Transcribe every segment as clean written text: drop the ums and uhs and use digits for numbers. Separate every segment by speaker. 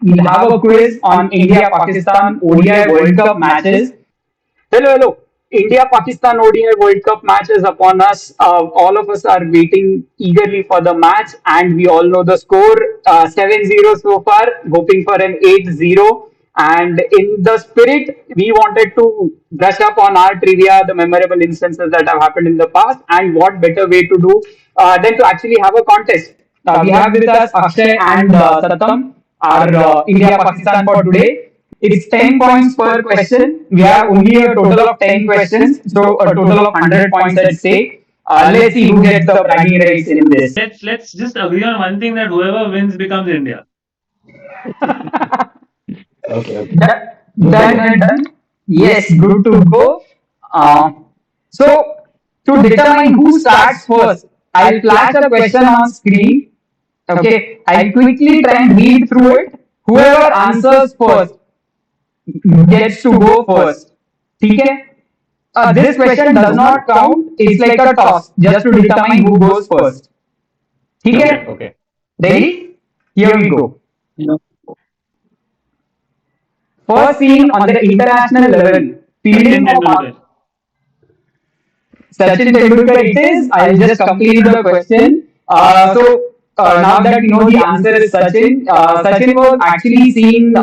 Speaker 1: we'll have a quiz on India-Pakistan ODI World Cup matches. Hello, hello. India Pakistan ODI World Cup match is upon us. All of us are waiting eagerly for the match, and we all know the score 7-0 so far, hoping for an 8-0. And in the spirit, we wanted to brush up on our trivia, the memorable instances that have happened in the past, and what better way to do than to actually have a contest. We have with us Akshay and Satam, our India Pakistan for today. It's 10 points per question. We have only a total of 10 questions, so a total of 100 points at stake. Let's see who gets the bragging rights in this.
Speaker 2: Let's just agree on one thing that whoever wins becomes India.
Speaker 3: Okay.
Speaker 1: Done. Yes, good to go. Uh, so, to determine who starts first, I'll flash a question on screen. Okay, I'll quickly try and read through it. Whoever answers first gets to go first. Okay? This question does not count. It's like a toss just to determine who goes first. Okay?
Speaker 3: Okay.
Speaker 1: Ready? Here we go.
Speaker 2: Yeah.
Speaker 1: First seen on the international level, fielding
Speaker 2: Sachin
Speaker 1: of
Speaker 2: Tendulkar.
Speaker 1: Sachin Tendulkar it is. I'll just complete the question. Now that we know the answer is Sachin, Sachin was actually seen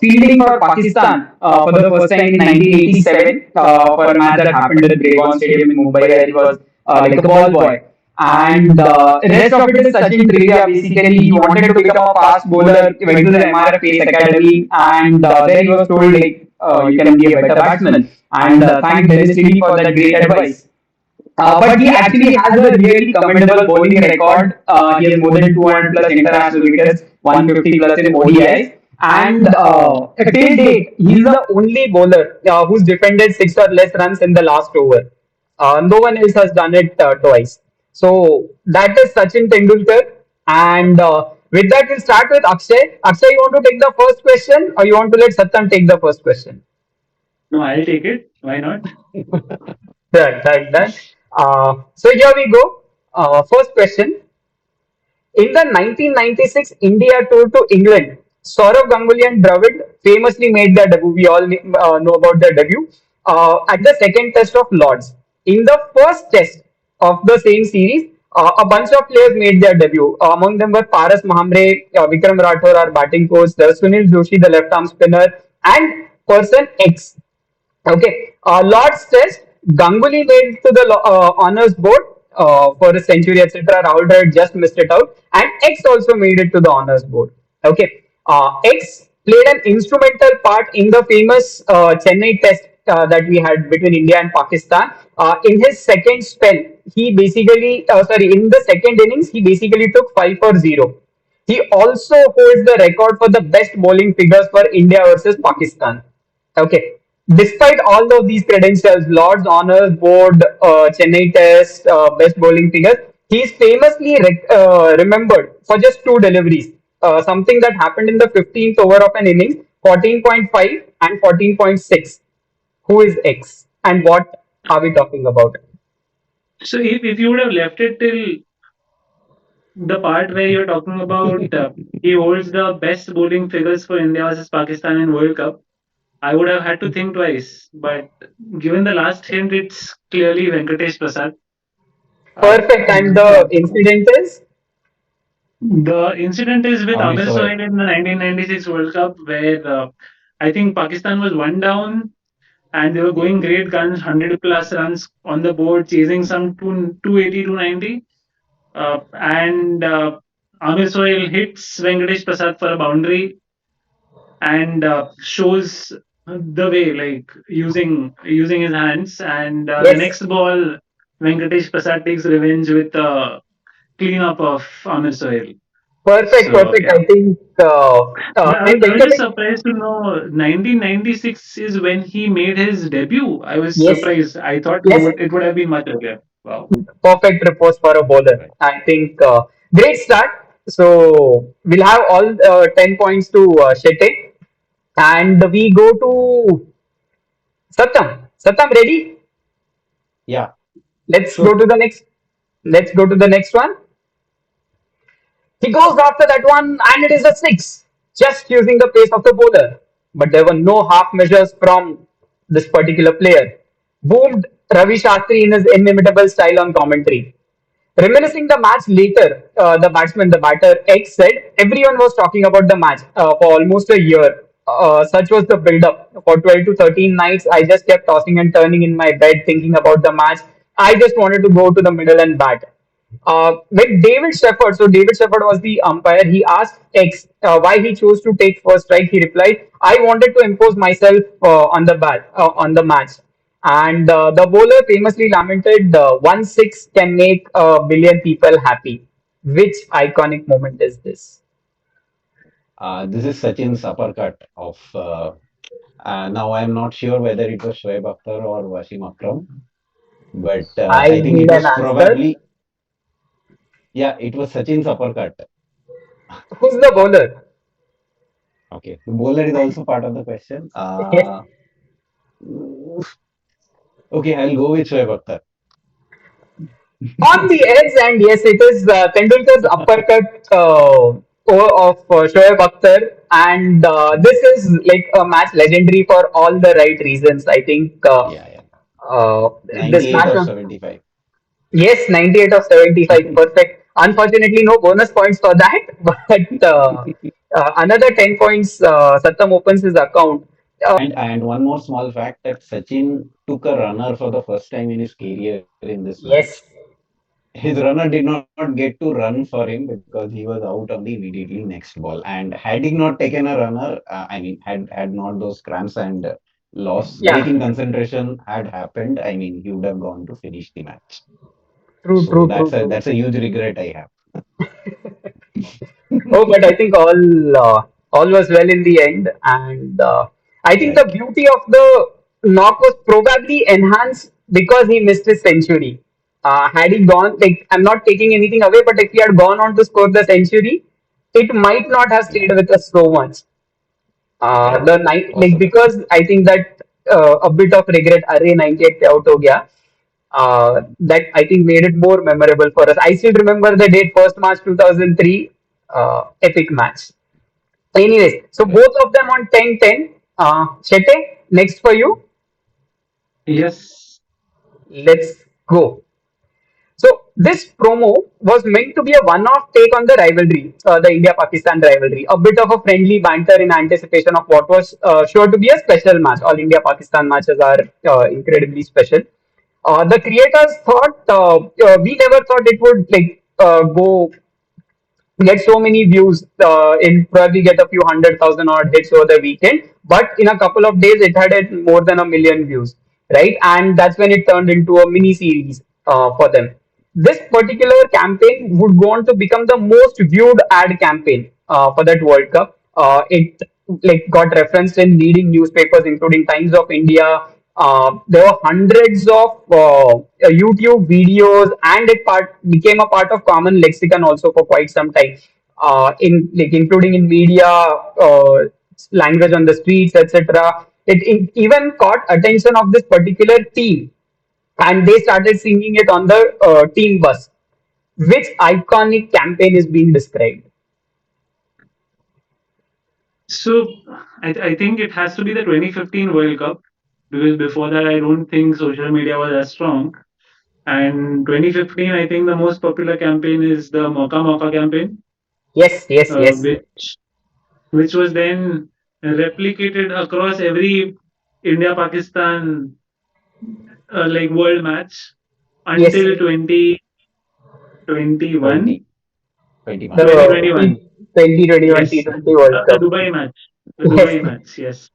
Speaker 1: fielding for Pakistan for the first time in 1987 for a match that happened at Brabourne Stadium in Mumbai where he was like a ball boy. And rest of it is Sachin trivia. Basically, he wanted to become a fast bowler, he went to the MRF Pace Academy, and there he was told like you can be a better batsman. And thank Dennis Lilly for that great advice. But he actually has a really commendable bowling record. He has more than 200 plus international wickets, 150 plus in ODIs. And till date, he's the only bowler who's defended 6 or less runs in the last over. No one else has done it twice. So that is Sachin Tendulkar. And with that, we'll start with Akshay. Akshay, you want to take the first question or you want to let Satyam take the first question?
Speaker 2: No, I'll take it. Why not?
Speaker 1: Done. So here we go. First question. In the 1996 India tour to England, Saurav Ganguly and Dravid famously made their debut. We all know about their debut at the second test of Lords. In the first test of the same series, a bunch of players made their debut. Among them were Paras Mahamre, Vikram Rathore, our batting coach, Sunil Joshi, the left arm spinner, and person X. Okay. Lord's Test, Ganguly made to the honors board for a century, etc. Rahul Dravid just missed it out. And X also made it to the honors board. Okay. X played an instrumental part in the famous Chennai Test that we had between India and Pakistan. In his second spell, he basically, in the second innings, he basically took 5 for 0. He also holds the record for the best bowling figures for India versus Pakistan. Okay. Despite all of these credentials, Lord's Honors Board, Chennai Test, best bowling figures, he is famously remembered for just two deliveries. Something that happened in the 15th over of an innings, 14.5 and 14.6. Who is X? And what are we talking about?
Speaker 2: So if you would have left it till the part where you're talking about he holds the best bowling figures for India versus Pakistan in World Cup, I would have had to think twice. But given the last hint, it's clearly Venkatesh Prasad.
Speaker 1: Perfect. And the incident is?
Speaker 2: The incident is with
Speaker 3: Amir
Speaker 2: Amir
Speaker 3: Sohail.
Speaker 2: Sohail in the 1996 World Cup, where I think Pakistan was one down and they were going great guns, 100 plus runs on the board, chasing some 280, 290. And Amir Sohail hits Venkatesh Prasad for a boundary and shows the way, like using his hands. And the
Speaker 1: Yes.
Speaker 2: next ball, Venkatesh Prasad takes revenge with a cleanup of Amir Sohail.
Speaker 1: Perfect.
Speaker 2: So
Speaker 1: Perfect.
Speaker 2: yeah.
Speaker 1: I think. And
Speaker 2: I was just
Speaker 1: Venkatesh.
Speaker 2: surprised to know 1996 is when he made his debut. I was
Speaker 1: Yes.
Speaker 2: surprised. I thought
Speaker 1: Yes.
Speaker 2: it would have been much earlier. Wow.
Speaker 1: Perfect repose for a bowler.
Speaker 3: Right.
Speaker 1: I think great start. So we'll have all 10 points to Shete. And we go to Satyam. Satyam, ready?
Speaker 3: Yeah.
Speaker 1: Let's go
Speaker 3: Sure.
Speaker 1: to the next. Let's go to the next one. He goes after that one, and it is a six. just using the pace of the bowler. But there were no half measures from this particular player. Boomed Ravi Shastri in his inimitable style on commentary. Reminiscing the match later, the batter X said, everyone was talking about the match for almost a year. Such was the build-up. For 12 to 13 nights, I just kept tossing and turning in my bed thinking about the match. I just wanted to go to the middle and bat. With David Shepherd, so David Shepherd was the umpire. He asked X why he chose to take first strike. He replied, "I wanted to impose myself on the match." And the bowler famously lamented, "One six can make a billion people happy." Which iconic moment is this?
Speaker 3: This is Sachin's uppercut of. Now I'm not sure whether it was Shoaib Akhtar or Wasim Akram, but
Speaker 1: I
Speaker 3: I think
Speaker 1: need
Speaker 3: it
Speaker 1: an
Speaker 3: was
Speaker 1: answer.
Speaker 3: probably, yeah, it was Sachin's uppercut.
Speaker 1: Who's the bowler?
Speaker 3: Okay, the bowler is also part of the question. Okay, I'll go with Shoaib Akhtar.
Speaker 1: On the edge, and yes, it is Tendulkar's uppercut of Shoaib Akhtar, and this is like a match legendary for all the right reasons. I think
Speaker 3: Yeah, yeah.
Speaker 1: uh, this
Speaker 3: 98
Speaker 1: match
Speaker 3: or
Speaker 1: was,
Speaker 3: 75.
Speaker 1: yes, 98 of 75, perfect. Unfortunately, no bonus points for that, but another 10 points. Sattam opens his account.
Speaker 3: And one more small fact that Sachin took a runner for the first time in his career in this match.
Speaker 1: Yes,
Speaker 3: His runner did not get to run for him because he was out on the immediately next ball. And had he not taken a runner, had not those cramps and loss break
Speaker 1: yeah,
Speaker 3: in concentration had happened, he would have gone to finish the match.
Speaker 1: true,
Speaker 3: So
Speaker 1: true,
Speaker 3: that's
Speaker 1: true,
Speaker 3: a
Speaker 1: true.
Speaker 3: that's a huge regret I have.
Speaker 1: Oh, but I think all was well in the end, and I think the
Speaker 3: Right.
Speaker 1: beauty of the knock was probably enhanced because he missed his century. Had he gone, like I'm not taking anything away, but if he had gone on to score the century, it might not have
Speaker 3: Yeah.
Speaker 1: stayed with us so much.
Speaker 3: Right.
Speaker 1: The night, like
Speaker 3: Possible.
Speaker 1: because I think that a bit of regret, array 98 पे out हो गया. That I think made it more memorable for us. I still remember the date, 1st March 2003, epic match. Anyways, so
Speaker 3: Right.
Speaker 1: both of them on 10-10. Chete, next for you.
Speaker 2: Yes.
Speaker 1: Let's go. So this promo was meant to be a one-off take on the rivalry, the India-Pakistan rivalry, a bit of a friendly banter in anticipation of what was sure to be a special match. All India-Pakistan matches are incredibly special. The creators thought we never thought it would like go get so many views and probably get a few 100,000 odd hits over the weekend. But in a couple of days, it had more than a million views, right? And that's when it turned into a mini series for them. This particular campaign would go on to become the most viewed ad campaign for that World Cup. It like got referenced in leading newspapers, including Times of India. There were hundreds of YouTube videos, and it became a part of common lexicon also for quite some time. In like including in media, language on the streets, etc. It even caught attention of this particular team, and they started singing it on the team bus. Which iconic campaign is being described?
Speaker 2: So I think it has to be the 2015 World Cup because before that I don't think social media was as strong. And 2015, I think the most popular campaign is the Mauka campaign,
Speaker 1: Yes, yes,
Speaker 2: uh,
Speaker 1: yes,
Speaker 2: which which was then replicated across every India Pakistan like world match
Speaker 1: yes.
Speaker 2: until 2021,
Speaker 3: 20, 21.
Speaker 1: The
Speaker 2: 2021.
Speaker 1: 2021
Speaker 2: Yes,
Speaker 1: T20 World
Speaker 2: the
Speaker 1: Cup.
Speaker 2: Dubai match. The
Speaker 1: Yes,
Speaker 2: Dubai match, yes.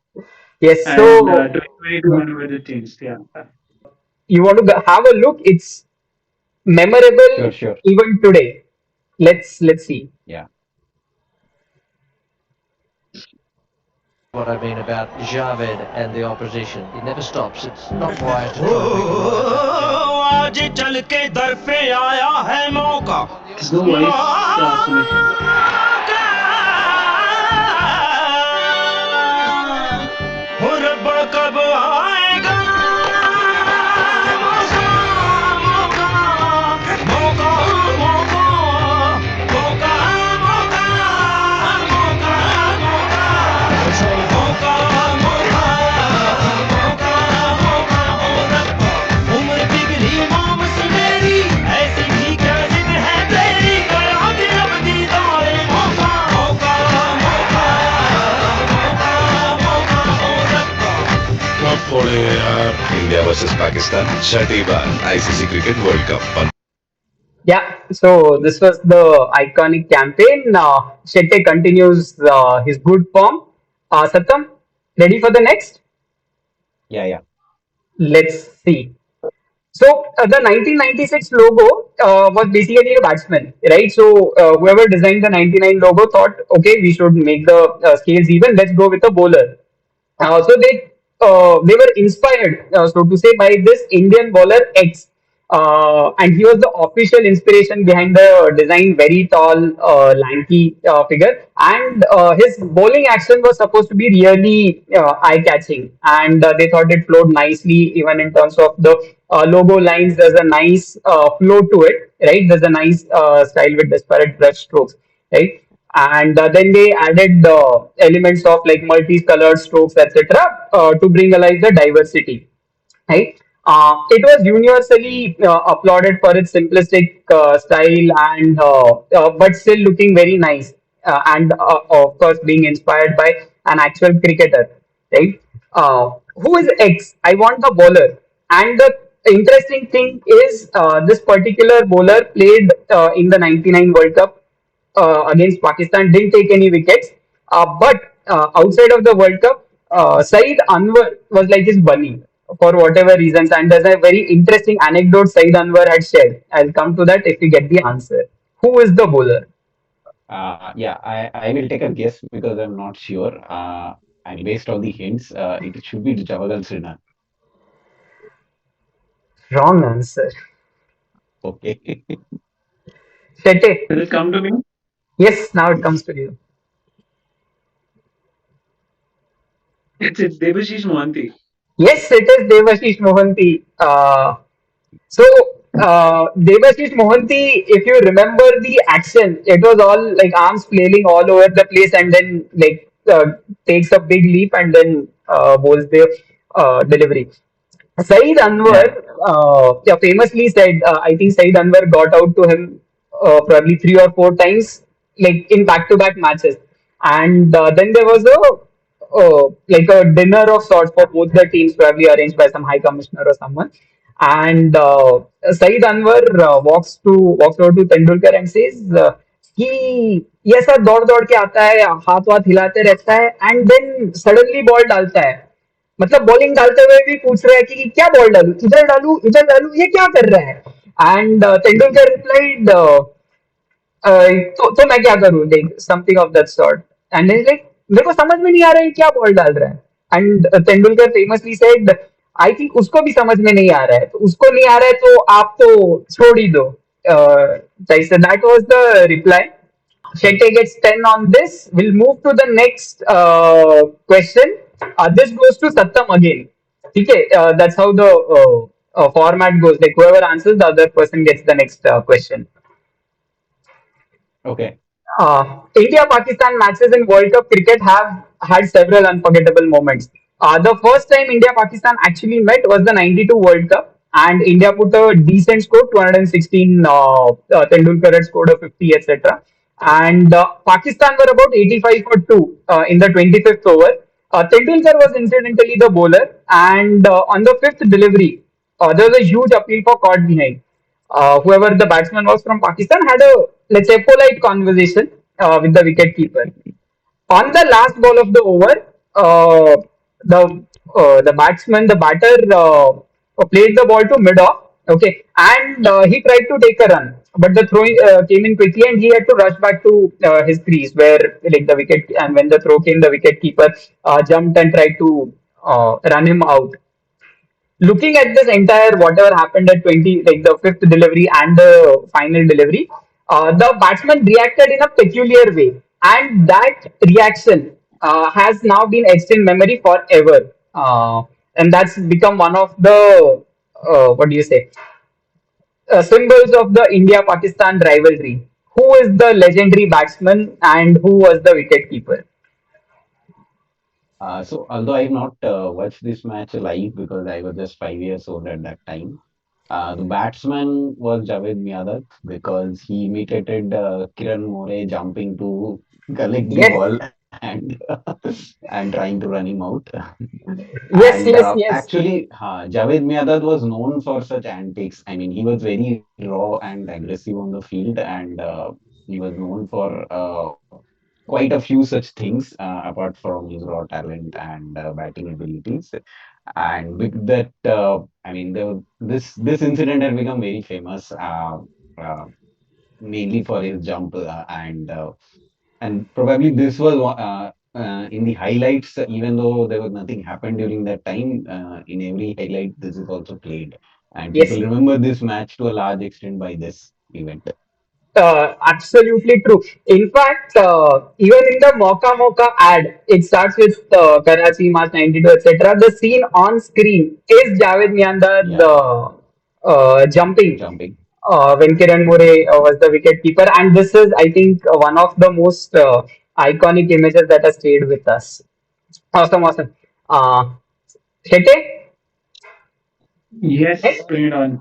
Speaker 1: yes.
Speaker 2: And
Speaker 1: So
Speaker 2: 2022 onwards it changed, yeah.
Speaker 1: you want to have a look? It's
Speaker 3: Sure,
Speaker 1: memorable
Speaker 3: sure.
Speaker 1: even today. Let's see.
Speaker 3: Yeah.
Speaker 4: What I mean about Javed and the opposition. He never stops. It's not wise to try and make a run about Javed.
Speaker 5: आज चल के दर पे आया है मौका
Speaker 2: There's no voice, Sumit.
Speaker 5: और कब आएगा मौका मौका मौका मौका मौका मौका मौका
Speaker 6: India versus Pakistan, Chhathi bar ICC Cricket World Cup.
Speaker 1: Yeah, so this was the iconic campaign. Shetty continues his good form. Satam, ready for the next?
Speaker 3: Yeah, yeah.
Speaker 1: Let's see. So the 1996 logo was basically a batsman, right? So whoever designed the 99 logo thought, okay, we should make the scales even. Let's go with a bowler. So they were inspired, so to say, by this Indian bowler X, and he was the official inspiration behind the design. Very tall, lanky figure, and his bowling action was supposed to be really eye-catching, and they thought it flowed nicely, even in terms of the logo lines. There's a nice flow to it, right? There's a nice style with disparate brush strokes, right? And then they added elements of like multicolored strokes, etc., to bring alive the diversity, right? It was universally applauded for its simplistic style and but still looking very nice, and of course being inspired by an actual cricketer, right? Who is X? I want the bowler. And the interesting thing is, this particular bowler played in the '99 World Cup against Pakistan, didn't take any wickets. But outside of the World Cup, Saeed Anwar was like his bunny for whatever reasons. And there's a very interesting anecdote Saeed Anwar had shared. I'll come to that if we get the answer. Who is the bowler?
Speaker 3: Yeah, I will take a guess because I'm not sure. And based on the hints, it should be Javagal Srinath.
Speaker 1: Wrong answer.
Speaker 3: Okay.
Speaker 1: Shete.
Speaker 2: Will it come to me?
Speaker 1: Yes, now it comes to you.
Speaker 2: It's Debashish Mohanty.
Speaker 1: Yes, it is Devashish Mohanty. So, Devashish Mohanty, if you remember the action, it was all like arms flailing all over the place, and then like takes a big leap and then bowls the delivery. Saeed Anwar
Speaker 3: Yeah.
Speaker 1: yeah, famously said, I think Saeed Anwar got out to him probably 3 or 4 times, like in back-to-back matches. And then there was a like a dinner of sorts for both the teams, probably arranged by some high commissioner or someone. And Saeed Anwar walks over to Tendulkar and says कि ये ऐसा दौड़ दौड़ के आता है, हाथ वाथ हिलाते रहता है, एंड देन सडनली बॉल डालता है. मतलब बॉलिंग डालते हुए भी पूछ रहा है कि क्या बॉल डालू, इधर डालू, ये क्या कर रहा है. एंड तेंदुलकर रिप्लाइड, तो मैं क्या करूं, like something of that sort. And like मेरे को समझ में नहीं आ रहा है क्या बॉल डाल रहा है. And Tendulkar famously said, I think उसको भी समझ में नहीं आ रहा है, तो उसको नहीं आ रहा है तो आप तो छोड़ ही दो. That was the reply. Shetty gets 10 on this. We'll move to the next question. This goes to Sattam again. Okay, that's how the format goes. Like whoever answers, the other person gets the next question.
Speaker 3: Okay.
Speaker 1: India Pakistan matches in World Cup cricket have had several unforgettable moments. The first time India Pakistan actually met was the '92 World Cup, and India put a decent score, 216. Tendulkar had scored a 50, etc. And Pakistan were about 85 for 2 in the 25th over. Tendulkar was incidentally the bowler, and on the fifth delivery, there was a huge appeal for caught behind. Whoever the batsman was from Pakistan had a, let's say, polite conversation with the wicket keeper. On the last ball of the over, the batsman, the batter, played the ball to mid off. Okay, and he tried to take a run, but the throw came in quickly, and he had to rush back to his crease where like the wicket. And when the throw came, the wicket keeper jumped and tried to run him out. Looking at this entire whatever happened at 20, like the fifth delivery and the final delivery, the batsman reacted in a peculiar way, and that reaction has now been etched in memory forever. And that's become one of the what do you say, symbols of the India-Pakistan rivalry. Who is the legendary batsman and who was the wicket keeper?
Speaker 3: So although I've not watched this match live because I was just 5 years old at that time, the batsman was Javed Miadat because he imitated Kiran More jumping to collect the
Speaker 1: Yes,
Speaker 3: ball. and and trying to run him out.
Speaker 1: Yes,
Speaker 3: And
Speaker 1: yes, yes.
Speaker 3: actually, Javed Miadad was known for such antics. I mean, he was very raw and aggressive on the field, and he was known for quite a few such things, apart from his raw talent and batting abilities. And with that, I mean, this incident had become very famous, uh, mainly for his jump, and probably this was in the highlights, even though there was nothing happened during that time. In every highlight, this is also played, and people
Speaker 1: Yes.
Speaker 3: remember this match to a large extent by this event.
Speaker 1: Absolutely true. In fact, even in the Mauka ad, it starts with Karachi, March 92, etc. The scene on screen is Javed Miandad
Speaker 3: Yeah,
Speaker 1: jumping
Speaker 3: jumping.
Speaker 1: when Kiran More was the wicket keeper. And this is, I think, one of the most iconic images that has stayed with us. Awesome, awesome. Shete,
Speaker 2: Yes,
Speaker 1: next.
Speaker 2: bring it on.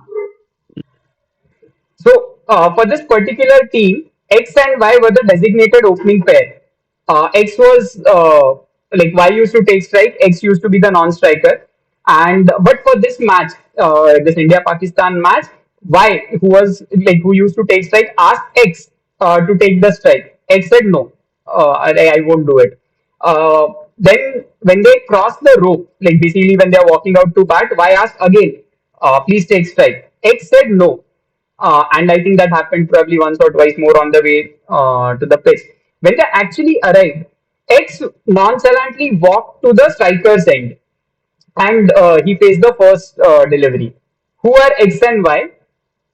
Speaker 1: So, for this particular team, X and Y were the designated opening pair. X was like Y used to take strike, X used to be the non-striker. And but for this match, this India-Pakistan match, Y, who used to take strike, asked X to take the strike. X said no, I won't do it. Then when they crossed the rope, like basically when they are walking out to bat, Y asked again, please take strike. X said no, and I think that happened probably once or twice more on the way to the pitch. When they actually arrived, X nonchalantly walked to the striker's end and he faced the first delivery. Who are X and Y?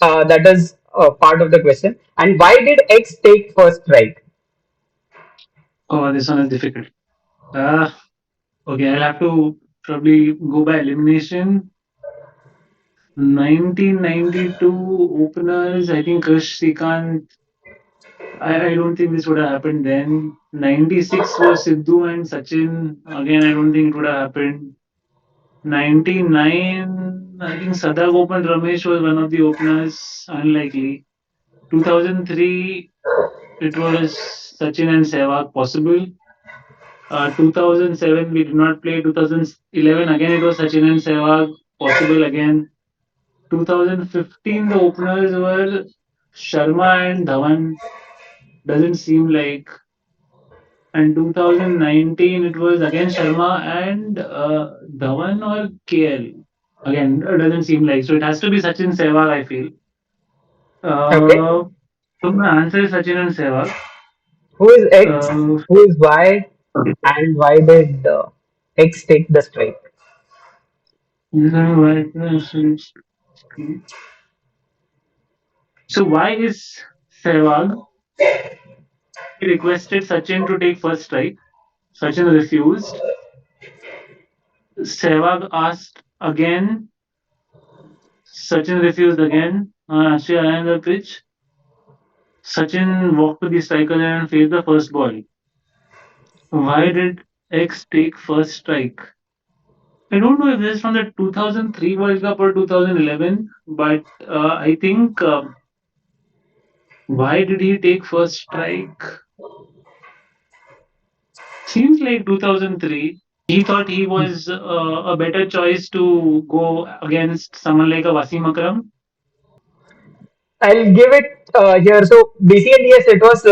Speaker 1: That is part of the question. And why did X take first strike?
Speaker 2: Oh, this one is difficult. Uh, okay, I'll have to probably go by elimination. 1992 openers, I think Krish Srikanth. I don't think this would have happened then. 96 was Sidhu and Sachin. Again, I don't think it would have happened. 99, I think Sada Gopan Ramesh was one of the openers. Unlikely. 2003, it was Sachin and Sehwag possible. 2007, we did not play. 2011, again, it was Sachin and Sehwag possible again. 2015, the openers were Sharma and Dhawan. Doesn't seem like. And 2019, it was again Sharma and Dhawan or KL. Again, it doesn't seem like. So it has to be Sachin Sehwag, I feel.
Speaker 1: Okay.
Speaker 2: Uh, so my answer is Sachin and Sehwag.
Speaker 1: Who is X?
Speaker 2: Uh,
Speaker 1: Who is Y? And why did X take the strike?
Speaker 2: so why is Sehwag? He requested Sachin to take first strike. Sachin refused. Sehwag asked again. Sachin refused again. Actually, around the pitch. Sachin walked to the striker and faced the first ball. Why did X take first strike? I don't know if this is from the 2003 World Cup or 2011, but I think why did he take first strike? Seems like 2003. He thought he was a better choice to go against someone like a Wasim Akram.
Speaker 1: I'll give it here. So basically, yes, it was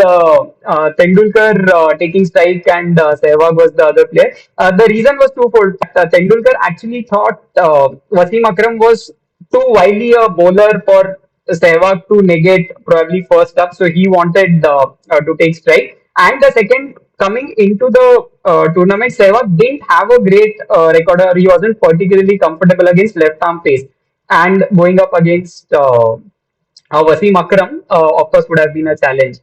Speaker 1: Tendulkar taking strike and Sehwag was the other player. The reason was twofold. Tendulkar actually thought Wasim Akram was too wily a bowler for Sehwag to negate probably first up, so he wanted to take strike. And the second, coming into the tournament, Sehwag didn't have a great record. Or he wasn't particularly comfortable against left arm pace, and going up against Wasim Akram, of course, would have been a challenge.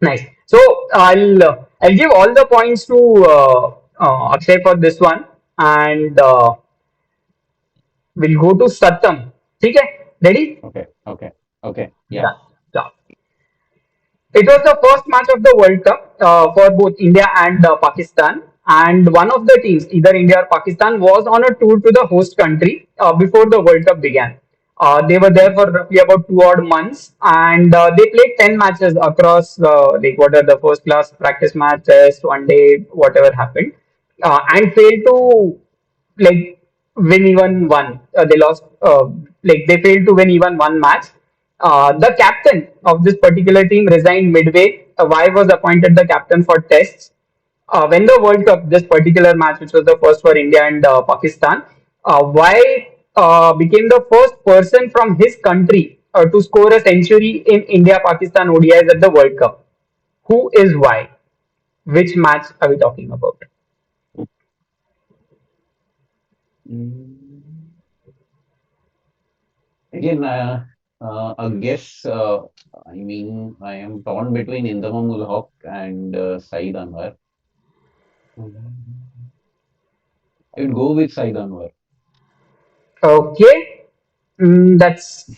Speaker 1: Nice. So I'll give all the points to Akshay for this one, and we'll go to Satyam. ठीक है? Ready?
Speaker 3: Okay, okay, okay. Yeah.
Speaker 1: Done. Done. It was the first match of the World Cup for both India and Pakistan. And one of the teams, either India or Pakistan, was on a tour to the host country before the World Cup began. They were there for roughly about 2 odd months, and they played 10 matches across like what are the first class practice match, test, one day, whatever happened, and failed to like win even one. They lost like they failed to win even one match. The captain of this particular team resigned midway. Why was appointed the captain for tests. When the World Cup, this particular match, which was the first for India and Pakistan, why became the first person from his country to score a century in India Pakistan ODIs at the World Cup? Who is why? Which match are we talking about?
Speaker 3: Mm, Again, a guess. I mean, I am torn between Indamamul Haq and Saeed Anwar. Mm, I would go with Saeed Anwar.
Speaker 1: Okay, that's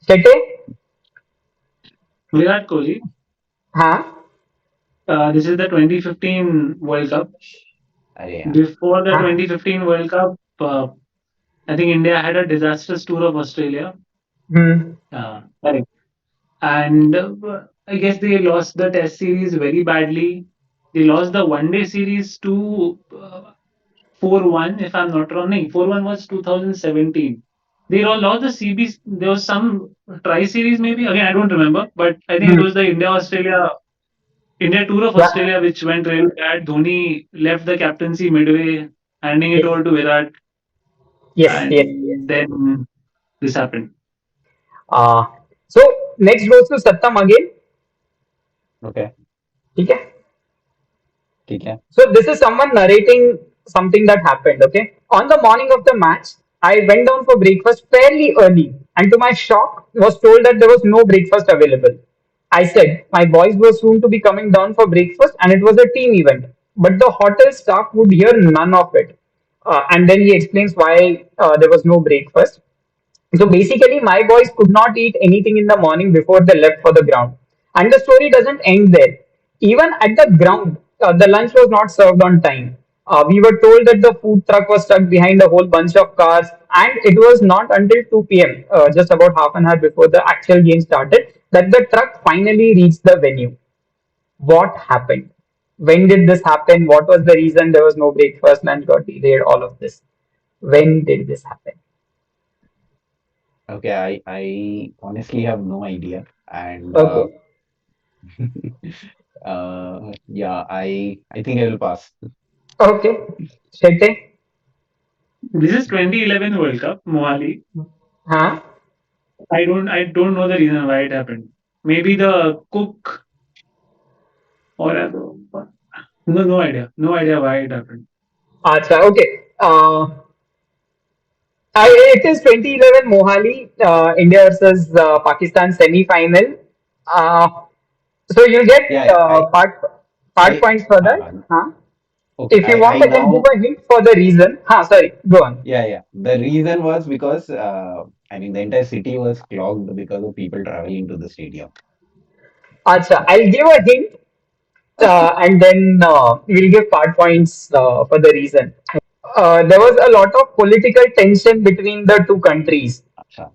Speaker 1: Chete.
Speaker 2: Virat Kohli.
Speaker 1: Huh?
Speaker 2: This is the 2015 World Cup.
Speaker 3: Arey, yeah.
Speaker 2: Before the
Speaker 1: Huh?
Speaker 2: 2015 World Cup, I think India had a disastrous tour of Australia.
Speaker 1: Hmm.
Speaker 2: Correct. And I guess they lost the Test series very badly. They lost the One Day series to 4-1, if I'm not wrong. No, 4-1 was 2017. They all lost the CB. There was some tri series, maybe. Again, I don't remember, but I think it was
Speaker 1: Hmm.
Speaker 2: the India tour of
Speaker 1: Yeah.
Speaker 2: Australia, which went really bad. Dhoni left the captaincy midway, handing it
Speaker 1: Yes.
Speaker 2: over to Virat,
Speaker 1: Yes. Yes. Yes.
Speaker 2: and then this happened.
Speaker 1: Uh, so next goes to Sattam again.
Speaker 3: Okay.
Speaker 1: Okay.
Speaker 3: ठीक है.
Speaker 1: So this is someone narrating something that happened. Okay. On the morning of the match, I went down for breakfast fairly early, and to my shock, was told that there was no breakfast available. I said my boys were soon to be coming down for breakfast, and it was a team event. But the hotel staff would hear none of it. And then he explains why there was no breakfast. So basically, my boys could not eat anything in the morning before they left for the ground. And the story doesn't end there. Even at the ground, the lunch was not served on time. We were told that the food truck was stuck behind a whole bunch of cars, and it was not until 2 p.m., just about half an hour before the actual game started, that the truck finally reached the venue. What happened? When did this happen? What was the reason there was no breakfast, lunch got delayed, all of this? When did this happen?
Speaker 3: Okay, I honestly have no idea. And
Speaker 1: Okay.
Speaker 3: yeah, I think I will pass.
Speaker 1: Okay. Shete?
Speaker 2: This is 2011 World Cup, Mohali.
Speaker 1: Huh?
Speaker 2: I don't know the reason why it happened. Maybe the cook or no idea. No idea why it happened.
Speaker 1: Acha, okay. It is 2011 Mohali, India versus Pakistan semi-final. Uh, so you get
Speaker 3: Yeah,
Speaker 1: part
Speaker 3: I,
Speaker 1: points for that.
Speaker 3: uh,
Speaker 1: Huh?
Speaker 3: okay,
Speaker 1: If you want,
Speaker 3: I
Speaker 1: I can give
Speaker 3: now,
Speaker 1: a hint for the reason. Huh, sorry, go on.
Speaker 3: yeah. The reason was because, I mean, the entire city was clogged because of people traveling to the stadium.
Speaker 1: Acha, I'll give a hint and then we'll give part points for the reason. There was a lot of political tension between the two countries.
Speaker 3: Acha.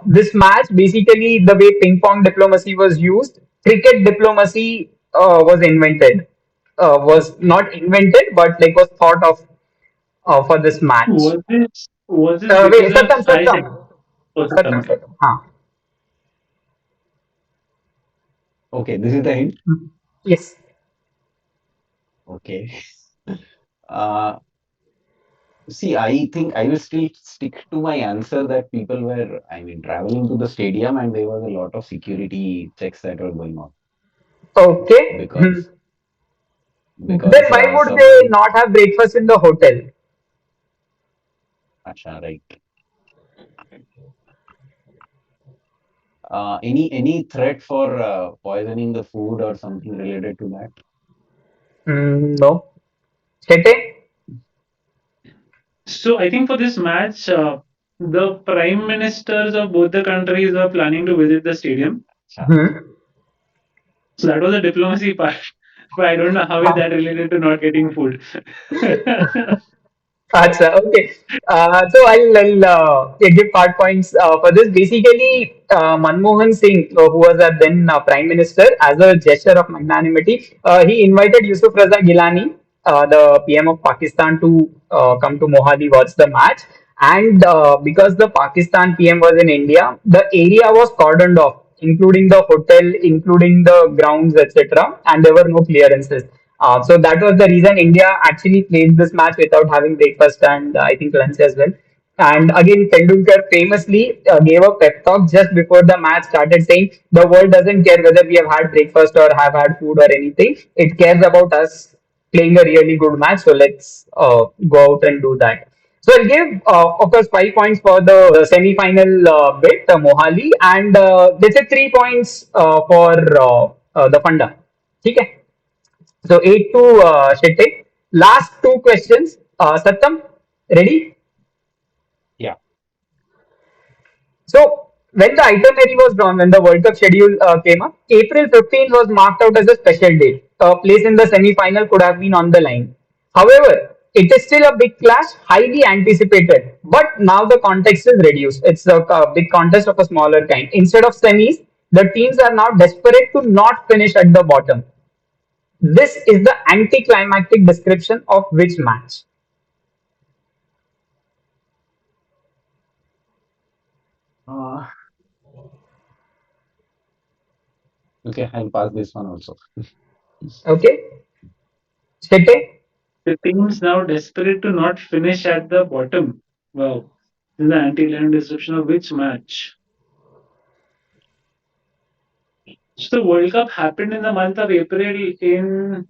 Speaker 1: This match, basically, the way ping pong diplomacy was used, cricket diplomacy was invented. Was not invented, but like was thought of for this match.
Speaker 2: Was this
Speaker 1: Wait,
Speaker 2: because of
Speaker 1: Satam,
Speaker 2: I said
Speaker 1: Satam,
Speaker 2: oh, Saddam,
Speaker 1: Satam,
Speaker 2: okay.
Speaker 1: Satam. Huh.
Speaker 3: Okay, this is the hint.
Speaker 1: Yes.
Speaker 3: Okay. Uh, See, I think I will still stick to my answer that people were, I mean, traveling to the stadium and there was a lot of security checks that were going on
Speaker 1: Okay.
Speaker 3: because
Speaker 1: Then why would they
Speaker 3: someone,
Speaker 1: not have breakfast in the hotel?
Speaker 3: Acha, right. Any threat for poisoning the food or something related to that?
Speaker 1: No. Chete?
Speaker 2: So I think for this match, the prime ministers of both the countries were planning to visit the stadium.
Speaker 3: Acha.
Speaker 1: Hmm.
Speaker 2: So that was the diplomacy part. But I don't know how is
Speaker 1: Huh.
Speaker 2: that related to not getting food.
Speaker 1: Achha, okay. So I'll give part points for this. Basically, Manmohan Singh, who was then Prime Minister, as a gesture of magnanimity, he invited Yusuf Raza Gilani, the PM of Pakistan, to come to Mohali watch the match. And because the Pakistan PM was in India, the area was cordoned off, including the hotel, including the grounds, etc. And there were no clearances. So that was the reason India actually played this match without having breakfast and I think lunch as well. And again, Tendulkar famously gave a pep talk just before the match started, saying the world doesn't care whether we have had breakfast or have had food or anything. It cares about us playing a really good match. So let's go out and do that. So I'll give, of course, 5 points for the semi-final bit, Mohali, and let's say 3 points for the Funda. Okay. So 8 to Shetty. Last two questions. Satyam, ready?
Speaker 3: Yeah.
Speaker 1: So when the itinerary was drawn, when the World Cup schedule came up, April 15th was marked out as a special date. A place in the semi-final could have been on the line. However, it is still a big clash, highly anticipated. But now the context is reduced. It's a big contest of a smaller kind. Instead of semis, the teams are now desperate to not finish at the bottom. This is the anticlimactic description of which match?
Speaker 2: Uh,
Speaker 3: Okay, I'll pass this one also.
Speaker 1: Okay, Shete?
Speaker 2: the team's now desperate to not finish at the bottom. Wow. This is the anti-land description of which match? So the World Cup happened in the month of April in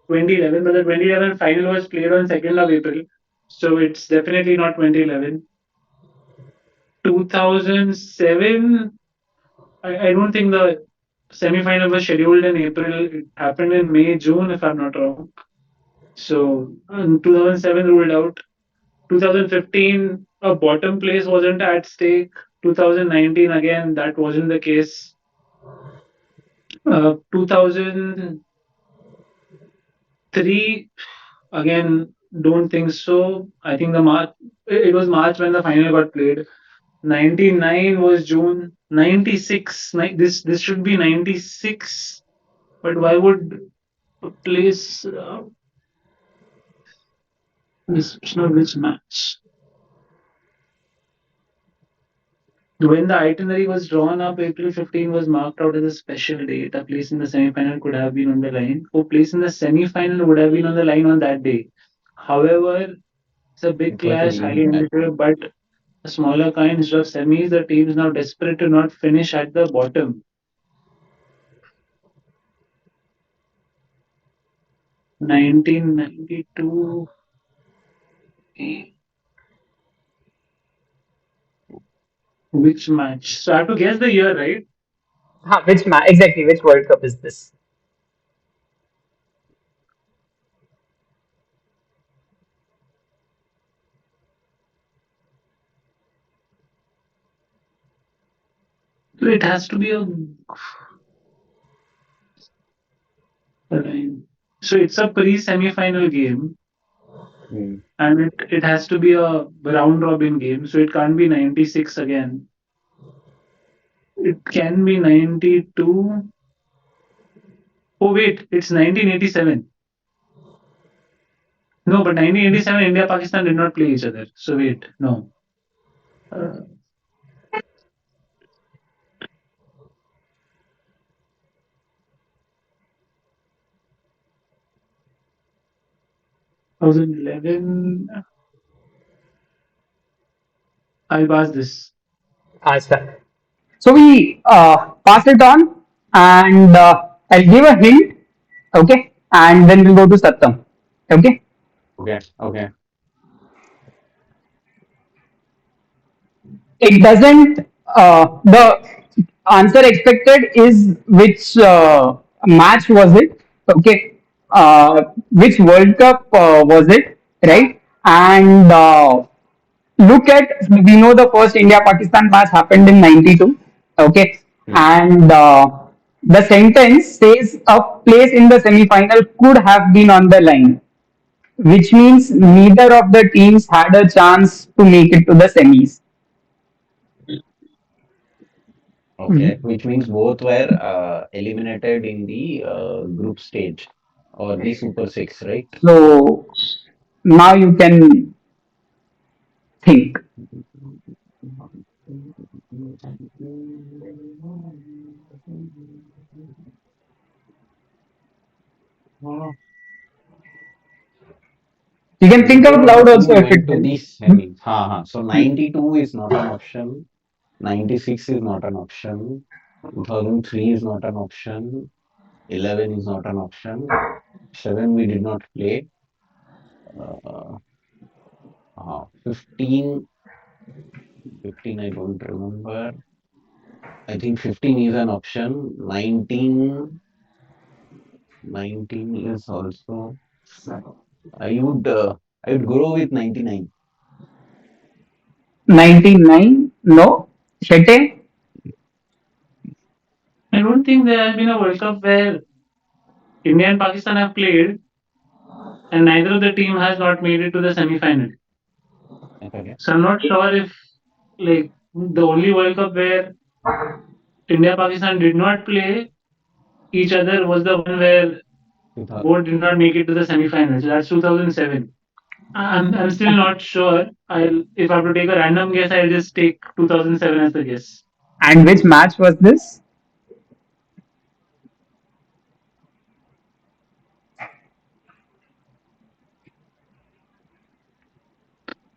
Speaker 2: 2011, but the 2011 final was played on 2nd of April. So it's definitely not 2011. 2007, I don't think the semi-final was scheduled in April. It happened in May, June, if I'm not wrong. So 2007 ruled out. 2015, a bottom place wasn't at stake. 2019, again, that wasn't the case. 2003, again, don't think so. I think the March, it was March when the final got played. 99 was June. 96, this should be 96. But why would a place description of which match? When the itinerary was drawn up, April 15 was marked out as a special date. A place in the semi-final could have been on the line. A place in the semi-final would have been on the line on that day. However, it's a big
Speaker 3: It was a
Speaker 2: clash, highly
Speaker 3: rematch.
Speaker 2: individual, but the smaller kinds of semis, the teams now desperate to not finish at the bottom. 1992. Which match? So I have to guess the year, right?
Speaker 1: Which match? Exactly, which World Cup is this?
Speaker 2: So it has to be a. So it's a pre-semi-final game,
Speaker 3: Mm.
Speaker 2: and it has to be a round robin game. So it can't be 96 again. It can be 92. Oh wait, it's 1987. No, but 1987 India Pakistan did not play each other. So wait, no. 2011. I'll pass this.
Speaker 1: Acha. So we pass it on, and I'll give a hint. Okay, and then we'll go to Satyam. Okay,
Speaker 3: Okay, okay.
Speaker 1: it doesn't. The answer expected is which match was it? Okay, which World Cup was it? Right, and look at, we know the first India Pakistan match happened in 92. Okay,
Speaker 3: Mm.
Speaker 1: and the sentence says a place in the semi final could have been on the line. which means neither of the teams had a chance to make it to the semis.
Speaker 3: Okay, which means both were eliminated in the group stage or the Super Six, right?
Speaker 1: So now you can think. You can think out
Speaker 3: Whichever
Speaker 1: loud also
Speaker 3: team
Speaker 1: if it
Speaker 3: went to the
Speaker 1: helps.
Speaker 3: semis. Ha, ha. So 92 is not an option. 96 is not an option. 2003 is not an option. 11 is not an option. 7 we did not play. 15, 15 I don't remember. I think 15 is an option. 19 is also. I would uh, I would go with 99.
Speaker 1: 99? No. Shete?
Speaker 2: I don't think there has been a World Cup where India and Pakistan have played and neither of the team has not made it to the semi-final.
Speaker 3: Okay.
Speaker 2: So I'm not sure if like the only World Cup where India Pakistan did not play each other was the one where
Speaker 3: 2000.
Speaker 2: both did not make it to the semi-finals. So that's 2007. I'm still not sure. I'll if I have to take a random guess, I'll just take 2007 as the guess.
Speaker 1: And which match was this?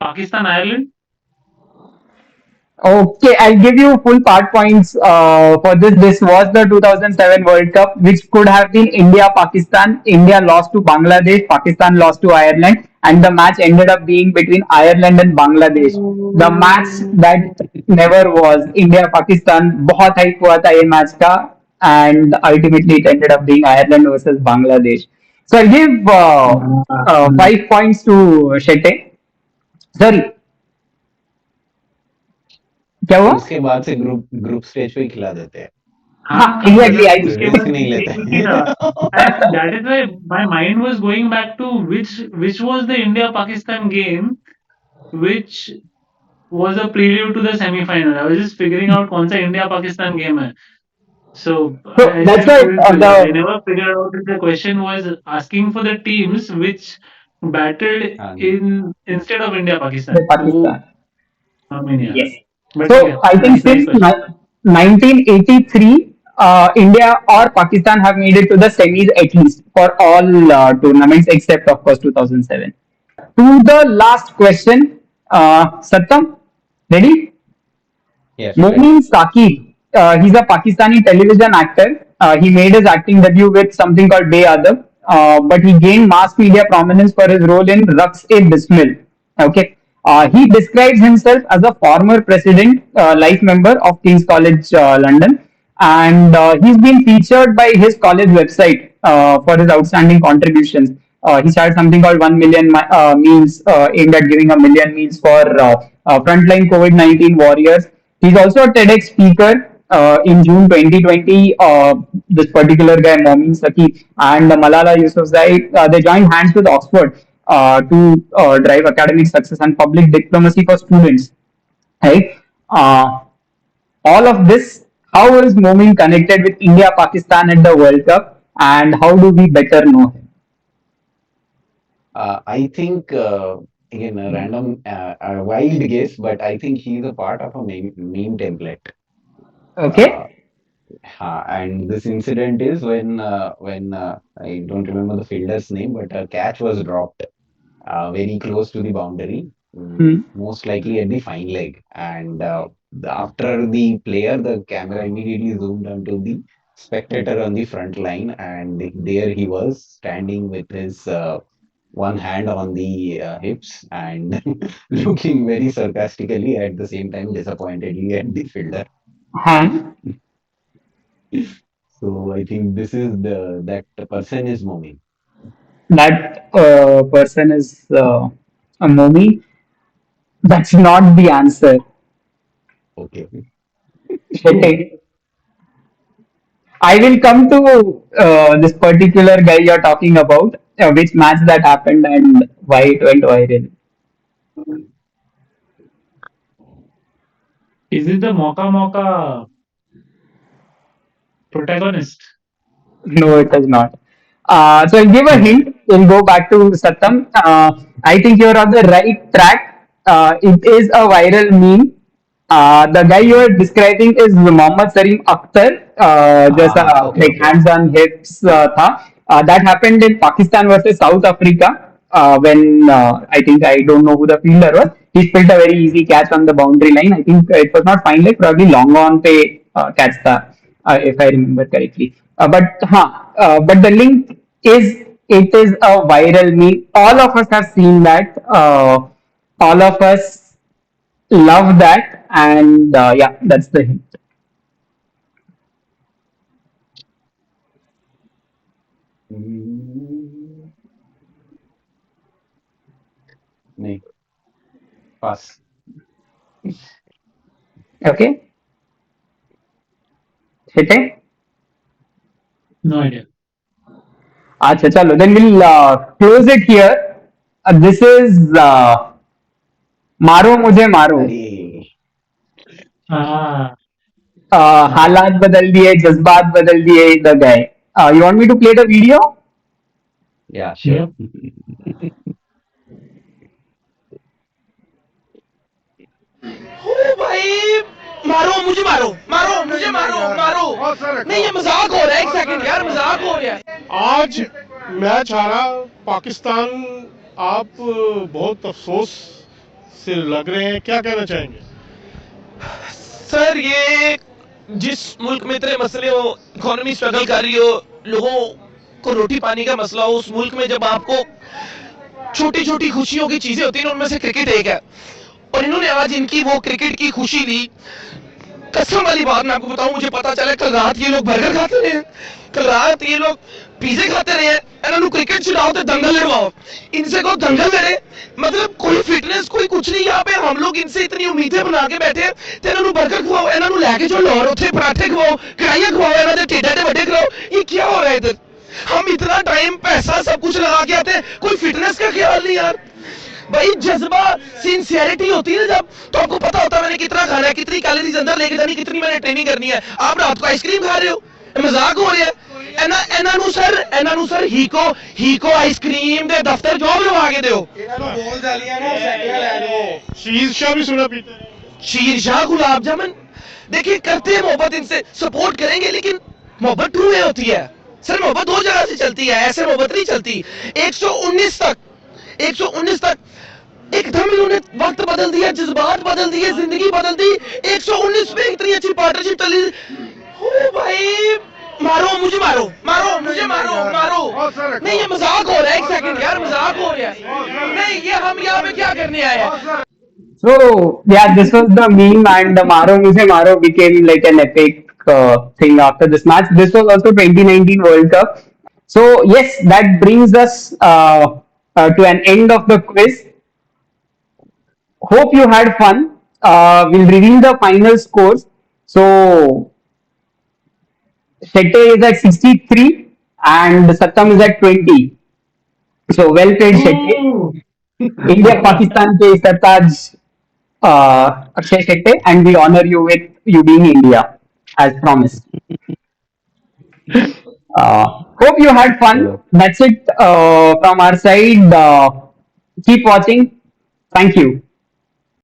Speaker 2: Pakistan Ireland.
Speaker 1: Okay, I'll give you full part points for this. This was the 2007 World Cup, which could have been India Pakistan. India lost to Bangladesh, Pakistan lost to Ireland, and the match ended up being between Ireland and Bangladesh. The match that never was India Pakistan. बहुत hype हुआ था ये match का, and ultimately it ended up being Ireland versus Bangladesh. So I'll give 5 points to Shete. Sorry, क्या
Speaker 3: फिर
Speaker 1: हुआ?
Speaker 3: उसके बाद से ग्रुप ग्रुप स्टेज पे ही खिला देते हैं,
Speaker 1: हाँ,
Speaker 2: हाँ
Speaker 1: exactly.
Speaker 2: मतलब
Speaker 1: I
Speaker 2: उसके
Speaker 3: रिस्क
Speaker 2: बाद
Speaker 3: नहीं
Speaker 2: एक
Speaker 3: लेते
Speaker 2: ही था
Speaker 3: हैं.
Speaker 2: and that is why my mind was going back to which was the India Pakistan game which was a prelude to the semi-final. I was just figuring out कौन सा India Pakistan game है. So
Speaker 1: So
Speaker 2: I
Speaker 1: that's
Speaker 2: still
Speaker 1: why
Speaker 2: couldn't figure. I
Speaker 1: the
Speaker 2: never figured out if the question was asking for the teams which battled
Speaker 3: हाँ जी.
Speaker 2: in instead of India
Speaker 1: the
Speaker 2: Pakistan. So
Speaker 1: Pakistan.
Speaker 2: I mean yeah.
Speaker 1: Yes.
Speaker 2: But
Speaker 1: So
Speaker 2: okay,
Speaker 1: I think
Speaker 2: nice
Speaker 1: since
Speaker 2: question.
Speaker 1: 1983, India or Pakistan have made it to the semis at least for all tournaments except of course 2007. To the last question, Satyam, ready?
Speaker 3: Yes, ready.
Speaker 1: Momin Saqib, he's a Pakistani television actor. He made his acting debut with something called Beadab, but he gained mass media prominence for his role in Raqs e Bismil. Okay. He describes himself as a former president, life member of King's College London, and he's been featured by his college website for his outstanding contributions. He started something called 1 million meals aimed at giving a million meals for frontline COVID-19 warriors. He's also a TEDx speaker. In June 2020, this particular guy, Momin Saki, and Malala Yousafzai, they joined hands with Oxford to drive academic success and public diplomacy for students. Right? All of this, how is Momin connected with India Pakistan at the World Cup, and how do we better know him?
Speaker 3: I think again a random, a wild guess, but I think he's a part of a meme template. Uh,
Speaker 1: Okay.
Speaker 3: and this incident is when I don't remember the fielder's name, but a catch was dropped very close to the boundary,
Speaker 1: Hmm.
Speaker 3: most likely at the fine leg. And after the player, the camera immediately zoomed onto the spectator on the front line, and there he was standing with his one hand on the hips and looking very sarcastically at the same time disappointedly at the fielder.
Speaker 1: Huh.
Speaker 3: So I think this is that person is Momi.
Speaker 1: That person is a Momi. That's not the answer.
Speaker 3: Okay.
Speaker 1: Shete. I will come to this particular guy you're talking about. which match that happened and why it went viral.
Speaker 2: Is it the Mauka protagonist?
Speaker 1: No, it is not. So I'll give a hint. We'll go back to Satam. I think you're on the right track. It is a viral meme. The guy you are describing is Mohammad Sareem Akhtar. जैसा
Speaker 3: Okay,
Speaker 1: like
Speaker 3: okay.
Speaker 1: hands on hips था. That happened in Pakistan versus South Africa. When I think I don't know who the fielder was. He spilled a very easy catch on the boundary line. I think it was not fine leg, probably long on पे catch था, if I remember correctly. But the link is it is a viral meme. All of us have seen that. All of us love that, and yeah, that's the hint.
Speaker 3: Mm, नहीं, pass.
Speaker 1: Okay, hit it.
Speaker 2: No idea.
Speaker 1: Acha, chalo. Then we'll close it here. This is मारो मुझे मारो.
Speaker 3: अरे
Speaker 2: Ah,
Speaker 1: हालात बदल दिए, जज्बात बदल दिए. The guy. You want me to play the video?
Speaker 3: yeah, sure.
Speaker 2: yep.
Speaker 5: ओ भाई, मारो मुझे मारो, मारो मुझे मारो, मारो। नहीं, ये मजाक हो रहा है, एक सेकंड यार, मजाक हो रहा है।
Speaker 7: आज मैच हारा पाकिस्तान। आप बहुत अफसोस से लग रहे हैं, क्या कहना चाहेंगे?
Speaker 5: सर, ये जिस मुल्क में इतने मसले हो, इकोनॉमी स्ट्रगल कर रही हो, लोगों को रोटी पानी का मसला हो, उस मुल्क में जब आपको छोटी छोटी खुशियों की चीजें होती हैं, उनमें से क्रिकेट एक है। और इन्होंने आज इनकी वो क्रिकेट की खुशी ली। कसम वाली बात मैं आपको बताऊं, मुझे पता चला कल रात ये लोग बर्गर खाते रहे हैं, कल रात ये लोग पिज्जे खाते रहे हैं। इन्होंने क्रिकेट चलाओ तो दंगल लड़वाओ, इनसे को दंगल लड़े। मतलब कोई फिटनेस कोई कुछ नहीं। यहाँ पे हम लोग इनसे इतनी उम्मीदें बना के बैठे तो इन्होंने बर्गर खवाओ, इन्होंने लैके जो लाहौर उठे पराठे खवाओ, कढ़ाइयां खवाओ, इन्होंने टेढ़े टेढ़े बड़े खवाओ। ये क्या हो रहा है इधर? हम इतना टाइम पैसा सब कुछ लगा के आते हैं, कोई फिटनेस का ख्याल नहीं यार। भाई जज्बा सिंसियरिटी होती है जब, तो आपको पता होता है मैंने कितना खाना है, कितनी कैलोरीज अंदर लेके जानी, कितनी मैंने ट्रेनिंग करनी है। आप रात को आइसक्रीम खा रहे हो, मजाक हो रहा है। ਇਹਨਾਂ ਨੂੰ ਸਰ ਹੀਕੋ ਆਈਸਕ੍ਰੀਮ ਦੇ ਦਫ਼ਤਰ ਜੋਬ ਲਵਾ ਕੇ ਦਿਓ। ਇਹਨਾਂ ਨੂੰ ਬੋਲ ਜਾਲੀਆਂ ਨਾ ਸੈਕਿੰਡ ਲੈ ਦਿਓ।
Speaker 7: शीर्षा भी सुना पीते हैं।
Speaker 5: शीरशाह गुलाब जामुन, देखिए करते हैं मोहब्बत, इनसे सपोर्ट करेंगे, लेकिन मोहब्बत टू वे होती है सर। मोहब्बत दो जगह से चलती है, ऐसे मोहब्बत नहीं चलती। 119 तक एकदम इन्होंने वक्त बदल दिया, जज्बात बदल दिए, जिंदगी बदल दी। 119 में इतनी अच्छी पार्टनरशिप चली। ओ भाई, मारो मुझे मारो, मारो मुझे मारो, मारो। नहीं, ये मजाक हो रहा है, एक सेकंड यार, मजाक हो रहा है। नहीं, ये हम यहाँ पे क्या करने आए हैं?
Speaker 1: So yeah, this was the meme, and the Maro Mujhe Maro became like an epic thing after this match. This was also 2019 World Cup. So yes, that brings us to an end of the quiz. Hope you had fun. We'll reveal the final scores. So Sette is at 63 and Sattam is at 20. So well played, Sette. India Pakistan ke Sartaj Akshay Sette, and we honor you with you being India as promised. Hope you had fun.
Speaker 3: चलो,
Speaker 1: That's it from our side. Keep watching. Thank you.